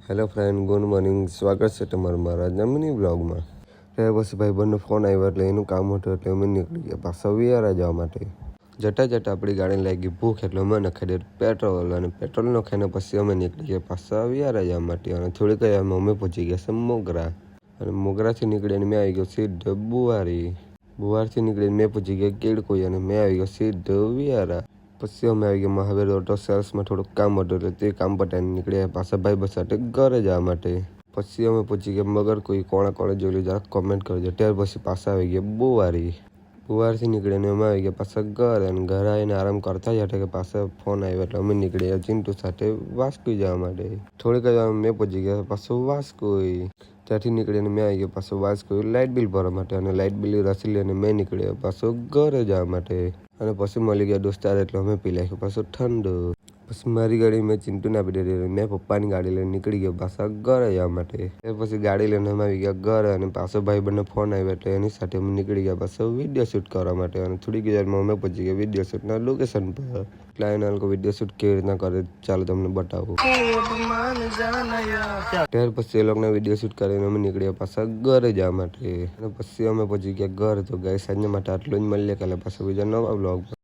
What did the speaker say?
Hello friend, good morning. સ્વાગત છે તમારું મારા જમીની બ્લોગમાં. ત્યારે પછી ભાઈબંધનો ફોન આવ્યો એટલે એનું કામ હતું એટલે અમે નીકળી ગયા પાછા વિયારા જવા માટે. જતા આપણી ગાડીને લાગી ભૂખ એટલે અમે નખાઈ દે પેટ્રોલ અને પેટ્રોલ નખાઈને પછી અમે નીકળી ગયા પાછા વિયારા જવા માટે. અને થોડીક વાર અમે પહોંચી ગયા છે મોગરા અને મોગરાથી નીકળીને મેં આવી ગયો સીધો બુવારથી નીકળીને મેં પહોંચી ગયા કેળકોઈ અને મેં આવી ગયો સીધો વિયારા. પછી અમે આવી ગયા મહાવીર ઓટો સેલ્સમાં થોડુંક કામ હતું એટલે તે કામ પતાવીને નીકળ્યા પાછા ભાઈ સાથે ઘરે જવા માટે. પછી અમે પહોંચી ગયા મગર કોઈ કોણે જોયેલું જરાક કોમેન્ટ કરજો. ત્યાર પછી પાછા આવી ગયા બુવારથી નીકળીને અમે આવી ગયા પાછા ઘરે અને ઘરે આવીને આરામ કરતા જ હતા કે પાછા ફોન આવ્યો એટલે અમે નીકળ્યા ચિંટુ સાથે વાસ્કુઈ જવા માટે. થોડીક વાર મેં પહોંચી ગયા પાછું વાસ્કુઈ. ત્યાંથી નીકળીને મેં આવી ગયા પાછું વાસ્કુઈ લાઇટ બિલ ભરવા માટે અને લાઇટ બિલ રસી લઈને મેં નીકળ્યો પાછું ઘરે જવા માટે. અને પછી મળી ગયા દોસ્તાર એટલે અમે પી નાખ્યું પાછું ઠંડુ. પછી મારી ગાડી મેં ચિંટુને આપી દીધી. મેં પપ્પાની ગાડી લઈને નીકળી ગયો પાછા ઘરે જવા માટે. ત્યાર પછી ગાડી લઈને અમે આવી ગયા ઘરે અને પાછો ભાઈબંધનો ફોન આવ્યો એટલે એની સાથે અમે નીકળી ગયા પાછો વિડીયો શૂટ કરવા માટે. અને થોડી વારમાં અમે પહોંચી ગયા વિડીયો શૂટના લોકેશન પર. એટલે લોકો વિડીયો શૂટ કેવી રીતના કરે ચાલો તમને બતાવું. ત્યાર પછી એ લોકોને વિડીયો શૂટ કરીને અમે નીકળ્યા પાછા ઘરે જવા માટે. અને પછી અમે પહોંચી ગયા ઘર. તો ગાઈસ આજના માટે આટલું જ. મળીએ કાલે પાછા બીજા નવા બ્લોગ.